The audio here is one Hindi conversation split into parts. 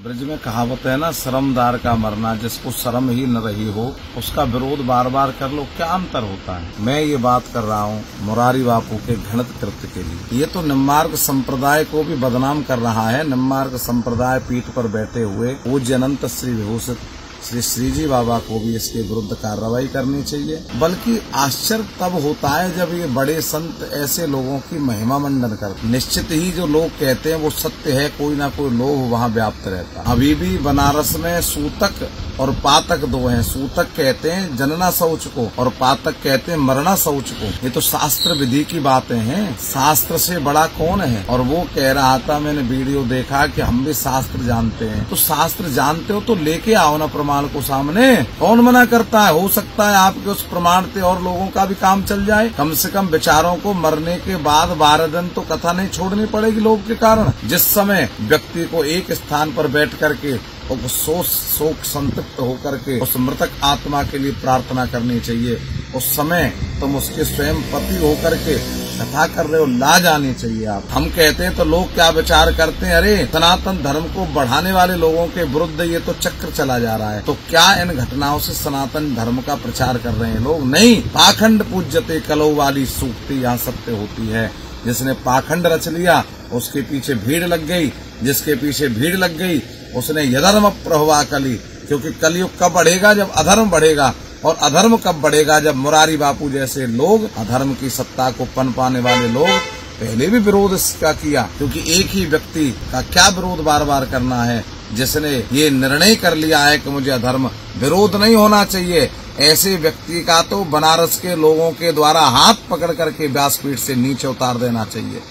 ब्रज में कहावत है ना, शर्मदार का मरना, जिसको शर्म ही न रही हो उसका विरोध बार बार कर लो, क्या अंतर होता है। मैं ये बात कर रहा हूँ मुरारी बापू के घृणित कृत्य के लिए। ये तो निम्मार्ग संप्रदाय को भी बदनाम कर रहा है। निम्मार्ग संप्रदाय पीठ पर बैठे हुए पूज्य अनंत श्री विभूषित श्री श्रीजी बाबा को भी इसके विरुद्ध कार्रवाई करनी चाहिए। बल्कि आश्चर्य तब होता है जब ये बड़े संत ऐसे लोगों की महिमा मंडन करते। निश्चित ही जो लोग कहते हैं वो सत्य है, कोई ना कोई लोग वहाँ व्याप्त रहता। अभी भी बनारस में सूतक और पातक दो हैं। सूतक कहते हैं जनना शौच को और पातक कहते हैं मरना शौच को। ये तो शास्त्र विधि की बातें हैं, शास्त्र से बड़ा कौन है। और वो कह रहा था, मैंने वीडियो देखा कि हम भी शास्त्र जानते हैं। तो शास्त्र जानते हो तो लेके आओ ना प्रमाण को सामने, कौन मना करता है। हो सकता है आपके उस प्रमाण से और लोगों का भी काम चल जाए। कम से कम बेचारों को मरने के बाद 12 दिन तो कथा नहीं छोड़नी पड़ेगी लोग के कारण। जिस समय व्यक्ति को एक स्थान पर बैठ करके शोक संतप्त होकर के उस मृतक आत्मा के लिए प्रार्थना करनी चाहिए, उस समय तुम उसके स्वयं पति होकर के कथा कर रहे हो, लाज आनी चाहिए आप। हम कहते हैं तो लोग क्या विचार करते हैं, अरे सनातन धर्म को बढ़ाने वाले लोगों के विरुद्ध ये तो चक्र चला जा रहा है। तो क्या इन घटनाओं से सनातन धर्म का प्रचार कर रहे हैं लोग? नहीं। पाखंड पूज्यते कलौ वाली सूक्ति यहाँ सत्य होती है। जिसने पाखंड रच लिया उसके पीछे भीड़ लग गई, जिसके पीछे भीड़ लग गई उसने यधर्म प्रभवा कली। क्योंकि कलयुग कब बढ़ेगा? जब अधर्म बढ़ेगा। और अधर्म कब बढ़ेगा? जब मुरारी बापू जैसे लोग, अधर्म की सत्ता को पनपाने वाले लोग पहले भी विरोध इसका किया। क्योंकि एक ही व्यक्ति का क्या विरोध बार बार करना है, जिसने ये निर्णय कर लिया है कि मुझे अधर्म विरोध नहीं होना चाहिए। ऐसे व्यक्ति का तो बनारस के लोगों के द्वारा हाथ पकड़ करके व्यासपीठ से नीचे उतार देना चाहिए।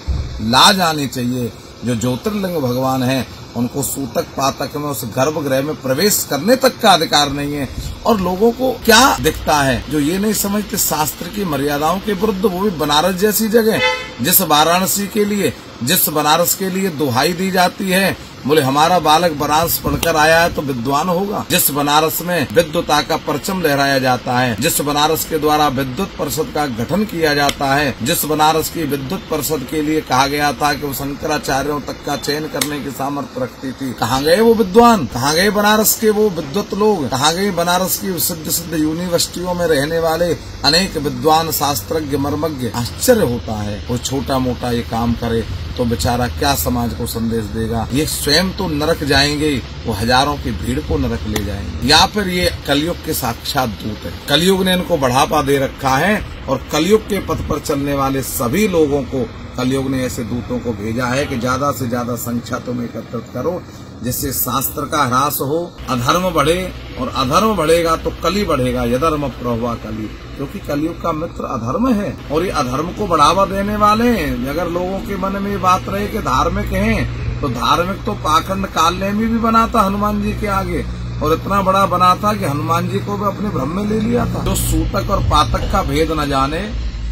लाज आनी चाहिए। जो ज्योतिर्लिंग भगवान है उनको सूतक पातक में उस गर्भगृह में प्रवेश करने तक का अधिकार नहीं है। और लोगों को क्या दिखता है, जो ये नहीं समझते शास्त्र की मर्यादाओं के विरुद्ध, वो भी बनारस जैसी जगह, जिस वाराणसी के लिए, जिस बनारस के लिए दुहाई दी जाती है, बोले हमारा बालक बनारस पढ़कर आया है तो विद्वान होगा। जिस बनारस में विद्वता का परचम लहराया जाता है, जिस बनारस के द्वारा विद्युत परिषद का गठन किया जाता है, जिस बनारस की विद्युत परिषद के लिए कहा गया था कि वो शंकराचार्यों तक का चयन करने की सामर्थ्य रखती थी, कहाँ गए वो विद्वान? कहाँ गए बनारस के वो विद्वत लोग? कहाँ गए बनारस की सिद्ध यूनिवर्सिटियों में रहने वाले अनेक विद्वान शास्त्रज्ञ मर्मज्ञ? आश्चर्य होता है। वो छोटा मोटा ये काम करे तो बेचारा क्या समाज को संदेश देगा? ये स्वयं तो नरक जाएंगे, वो हजारों की भीड़ को नरक ले जाएंगे। या फिर ये कलयुग के साक्षात दूत है। कलयुग ने इनको बढ़ावा दे रखा है और कलयुग के पथ पर चलने वाले सभी लोगों को कलयुग ने ऐसे दूतों को भेजा है कि ज्यादा से ज्यादा संख्या तुम एकत्रित करो, जिससे शास्त्र का ह्रास हो, अधर्म बढ़े। और अधर्म बढ़ेगा तो कली बढ़ेगा, यधर्म प्रभवा कली। क्योंकि कलयुग का मित्र अधर्म है और ये अधर्म को बढ़ावा देने वाले हैं। अगर लोगों के मन में ये बात रहे कि धार्मिक हैं, तो धार्मिक तो पाखंड कालनेमी भी बना था हनुमान जी के आगे, और इतना बड़ा बना था कि हनुमान जी को भी अपने भ्रम में ले लिया था। जो सूतक और पातक का भेद न जाने,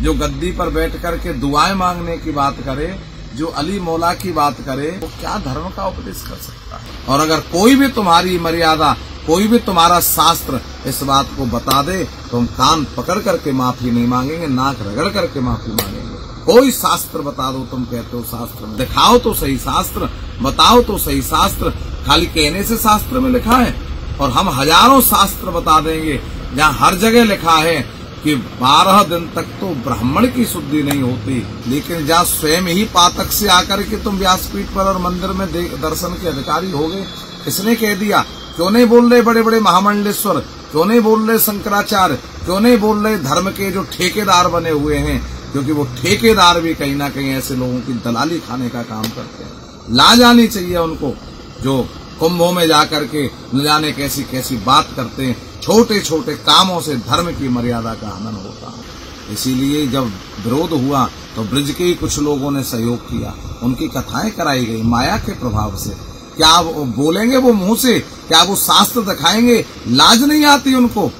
जो गद्दी पर बैठ करके दुआएं मांगने की बात करे, जो अली मौला की बात करे, वो क्या धर्म का उपदेश कर सकता है? और अगर कोई भी तुम्हारी मर्यादा, कोई भी तुम्हारा शास्त्र इस बात को बता दे तो हम कान पकड़ करके माफी नहीं मांगेंगे, नाक रगड़ करके माफी मांगेंगे। कोई शास्त्र बता दो, तुम कहते हो शास्त्र में, दिखाओ तो सही शास्त्र, बताओ तो सही शास्त्र। खाली कहने से शास्त्र में लिखा है? और हम हजारों शास्त्र बता देंगे जहाँ हर जगह लिखा है कि 12 दिन तक तो ब्राह्मण की शुद्धि नहीं होती, लेकिन जहाँ स्वयं ही पातक से आकर के तुम व्यासपीठ पर और मंदिर में दर्शन के अधिकारी हो गए। किसने कह दिया? क्यों नहीं बोल रहे बड़े बड़े महामंडलेश्वर? क्यों नहीं बोल रहे शंकराचार्य? क्यों नहीं बोल रहे धर्म के जो ठेकेदार बने हुए हैं? क्योंकि वो ठेकेदार भी कहीं ना कहीं ऐसे लोगों की दलाली खाने का काम करते हैं। लाज आनी चाहिए उनको, जो कुंभों में जाकर के न जाने कैसी कैसी बात करते हैं। छोटे छोटे कामों से धर्म की मर्यादा का हनन होता है। इसीलिए जब विरोध हुआ तो ब्रज के ही कुछ लोगों ने सहयोग किया, उनकी कथाएं कराई गई माया के प्रभाव से। क्या वो बोलेंगे वो मुंह से? क्या वो शास्त्र दिखाएंगे? लाज नहीं आती उनको?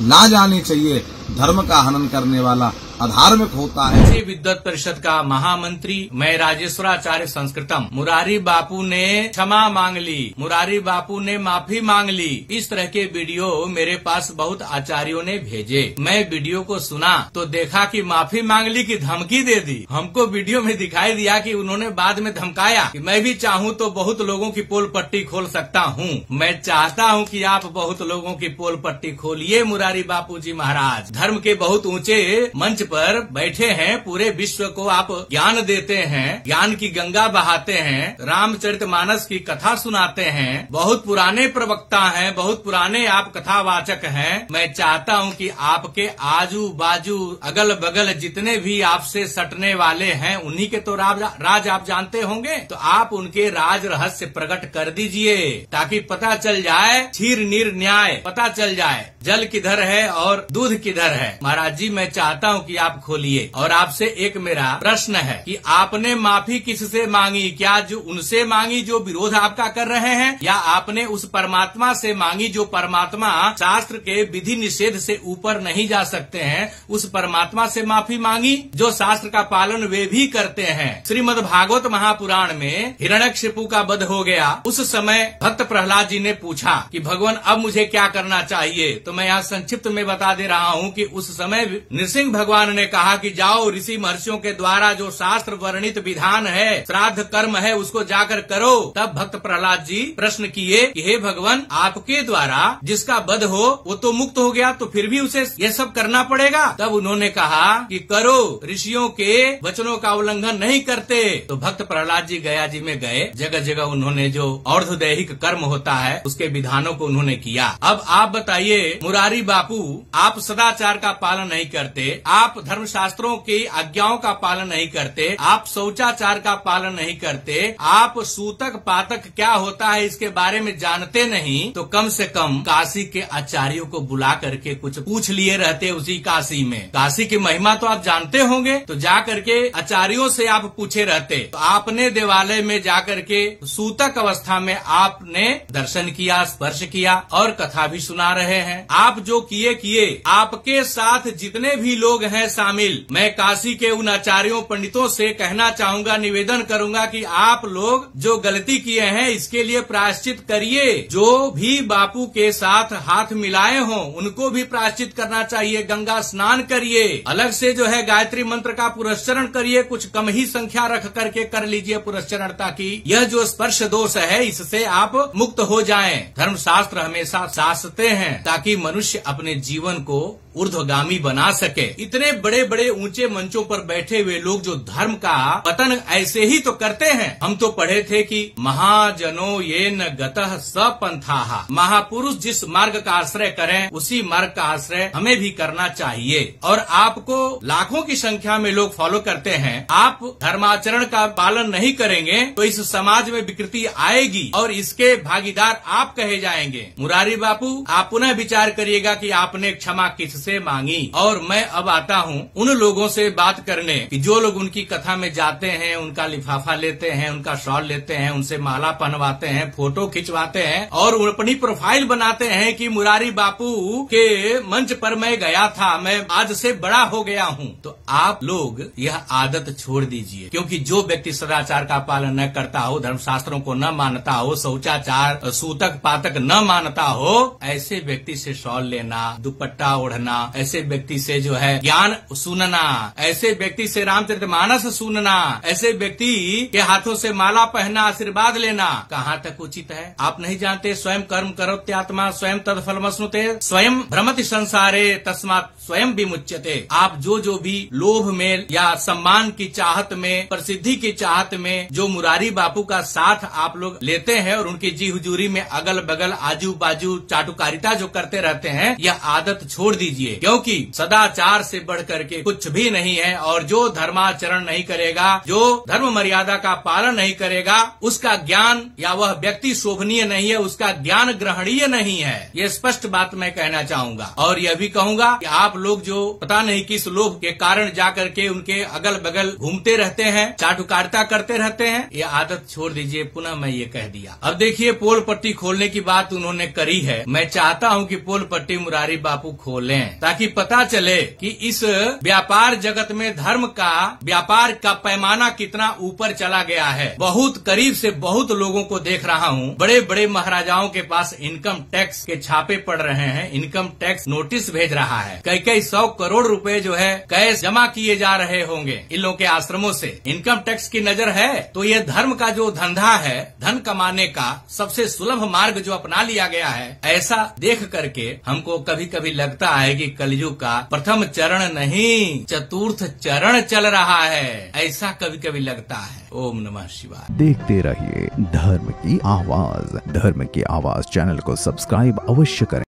लाज आनी चाहिए। धर्म का हनन करने वाला अधार्मिक होता है। विद्वत परिषद का महामंत्री मैं राजेश्वराचार्य संस्कृतम। मुरारी बापू ने क्षमा मांग ली, मुरारी बापू ने माफी मांग ली। इस तरह के वीडियो मेरे पास बहुत आचार्यों ने भेजे। मैं वीडियो को सुना तो देखा कि माफी मांग ली कि धमकी दे दी। हमको वीडियो में दिखाई दिया कि उन्होंने बाद में धमकाया कि मैं भी चाहूँ तो बहुत लोगों की पोल पट्टी खोल सकता हूँ। मैं चाहता हूँ कि आप बहुत लोगों की पोल पट्टी खोलिए। मुरारी बापू जी महाराज धर्म के बहुत ऊंचे मंच पर बैठे हैं, पूरे विश्व को आप ज्ञान देते हैं, ज्ञान की गंगा बहाते हैं, रामचरितमानस की कथा सुनाते हैं, बहुत पुराने प्रवक्ता हैं, बहुत पुराने आप कथावाचक हैं। मैं चाहता हूं कि आपके आजू बाजू अगल बगल जितने भी आपसे सटने वाले हैं उन्हीं के तो राज आप जानते होंगे, तो आप उनके राज रहस्य प्रकट कर दीजिए ताकि पता चल जाए, क्षीर नीर न्याय पता चल जाए, जल किधर है और दूध किधर है। महाराज जी मैं चाहता हूं कि आप खोलिए। और आपसे एक मेरा प्रश्न है कि आपने माफी किससे मांगी? क्या जो उनसे मांगी जो विरोध आपका कर रहे हैं, या आपने उस परमात्मा से मांगी जो परमात्मा शास्त्र के विधि निषेध से ऊपर नहीं जा सकते हैं, उस परमात्मा से माफी मांगी जो शास्त्र का पालन वे भी करते हैं। श्रीमद् भागवत महापुराण में हिरण्यकशिपु का वध हो गया। उस समय भक्त प्रहलाद जी ने पूछा कि भगवान अब मुझे क्या करना चाहिए? तो मैं यहाँ संक्षिप्त में बता दे रहा हूँ कि उस समय नृसिंह भगवान ने कहा कि जाओ ऋषि महर्षियों के द्वारा जो शास्त्र वर्णित विधान है, श्राद्ध कर्म है, उसको जाकर करो। तब भक्त प्रहलाद जी प्रश्न किए कि हे भगवान आपके द्वारा जिसका वध हो वो तो मुक्त हो गया, तो फिर भी उसे ये सब करना पड़ेगा? तब उन्होंने कहा कि करो, ऋषियों के वचनों का उल्लंघन नहीं करते। तो भक्त प्रहलाद जी गया जी में गए, जगह जगह उन्होंने जो और्ध्वदैहिक कर्म होता है उसके विधानों को उन्होंने किया। अब आप बताइए मुरारी बापू, आप सदाचार का पालन नहीं करते, आप धर्मशास्त्रों की आज्ञाओं का पालन नहीं करते, आप शौचाचार का पालन नहीं करते, आप सूतक पातक क्या होता है इसके बारे में जानते नहीं, तो कम से कम काशी के आचार्यों को बुला करके कुछ पूछ लिए रहते। उसी काशी में काशी की महिमा तो आप जानते होंगे, तो जा करके आचार्यों से आप पूछे रहते। तो आपने देवालय में जाकर के सूतक अवस्था में आपने दर्शन किया, स्पर्श किया और कथा भी सुना रहे हैं। आप जो किए आपके साथ जितने भी लोग हैं शामिल, मैं काशी के उन आचार्यों पंडितों से कहना चाहूंगा, निवेदन करूंगा कि आप लोग जो गलती किए हैं इसके लिए प्रायश्चित करिए। जो भी बापू के साथ हाथ मिलाए हों उनको भी प्रायश्चित करना चाहिए, गंगा स्नान करिए, अलग से जो है गायत्री मंत्र का पुरस्चरण करिए, कुछ कम ही संख्या रख करके कर लीजिए पुरस्चरण, ताकि यह जो स्पर्श दोष है इससे आप मुक्त हो जाएं। धर्मशास्त्र हमेशा शासते हैं ताकि मनुष्य अपने जीवन को ऊर्ध्वगामी बना सके। इतने बड़े बड़े ऊंचे मंचों पर बैठे हुए लोग जो धर्म का पतन ऐसे ही तो करते हैं। हम तो पढ़े थे कि महाजनो ये न गतः सपंथाः, महापुरुष जिस मार्ग का आश्रय करें उसी मार्ग का आश्रय हमें भी करना चाहिए। और आपको लाखों की संख्या में लोग फॉलो करते हैं, आप धर्माचरण का पालन नहीं करेंगे तो इस समाज में विकृति आएगी और इसके भागीदार आप कहे जाएंगे। मुरारी बापू, आप पुनः विचार करिएगा कि आपने क्षमा किससे मांगी। और मैं अब आता हूँ उन लोगों से बात करने कि जो लोग उनकी कथा में जाते हैं, उनका लिफाफा लेते हैं, उनका शॉल लेते हैं, उनसे माला पहनवाते हैं, फोटो खिंचवाते हैं और अपनी प्रोफाइल बनाते हैं कि मुरारी बापू के मंच पर मैं गया था, मैं आज से बड़ा हो गया हूँ। तो आप लोग यह आदत छोड़ दीजिए, क्योंकि जो व्यक्ति सदाचार का पालन न करता हो, धर्मशास्त्रों को न मानता हो, शौचाचार सूतक पातक न मानता हो, ऐसे व्यक्ति से शॉल लेना, दुपट्टा ओढ़ना, ऐसे व्यक्ति से जो है ज्ञान सुनना, ऐसे व्यक्ति से रामचरितमानस सुनना, ऐसे व्यक्ति के हाथों से माला पहनना, आशीर्वाद लेना कहाँ तक उचित है? आप नहीं जानते स्वयं कर्म करोत्यात्मा स्वयं तत्फलमश्नुते स्वयं भ्रमति संसारे तस्मात् स्वयं विमुच्यते। आप जो भी लोभ में या सम्मान की चाहत में, प्रसिद्धि की चाहत में जो मुरारी बापू का साथ आप लोग लेते हैं और उनकी जी हुजूरी में अगल बगल आजू बाजू चाटुकारिता जो करते रहते हैं, यह आदत छोड़ दीजिए, क्योंकि सदाचार से बढ़ करके कुछ भी नहीं है। और जो धर्माचरण नहीं करेगा, जो धर्म मर्यादा का पालन नहीं करेगा, उसका ज्ञान या वह व्यक्ति शोभनीय नहीं है, उसका ज्ञान ग्रहणीय नहीं है। ये स्पष्ट बात मैं कहना चाहूंगा। और यह भी कहूंगा कि आप लोग जो पता नहीं किस लोभ के कारण जाकर के उनके अगल बगल घूमते रहते हैं, चाटुकारिता करते रहते हैं, ये आदत छोड़ दीजिए। पुनः मैं ये कह दिया। अब देखिए, पोल पट्टी खोलने की बात उन्होंने करी है। मैं चाहता हूँ कि पोल पट्टी मुरारी बापू खोलें, ताकि पता चले कि इस व्यापार जगत में धर्म का व्यापार का पैमाना कितना ऊपर चला गया है। बहुत करीब से बहुत लोगों को देख रहा हूँ, बड़े बड़े महाराजाओं के पास इनकम टैक्स के छापे पड़ रहे हैं, इनकम टैक्स नोटिस भेज रहा है। कई 100 करोड़ रुपए जो है कैश जमा किए जा रहे होंगे इन लोगों के आश्रमों से। इनकम टैक्स की नजर है तो ये धर्म का जो धंधा है, धन कमाने का सबसे सुलभ मार्ग जो अपना लिया गया है, ऐसा देख करके हमको कभी कभी लगता है कि कलयुग का प्रथम चरण नहीं चतुर्थ चरण चल रहा है, ऐसा कभी कभी लगता है। ओम नमः शिवाय। देखते रहिए धर्म की आवाज। धर्म की आवाज चैनल को सब्सक्राइब अवश्य करें।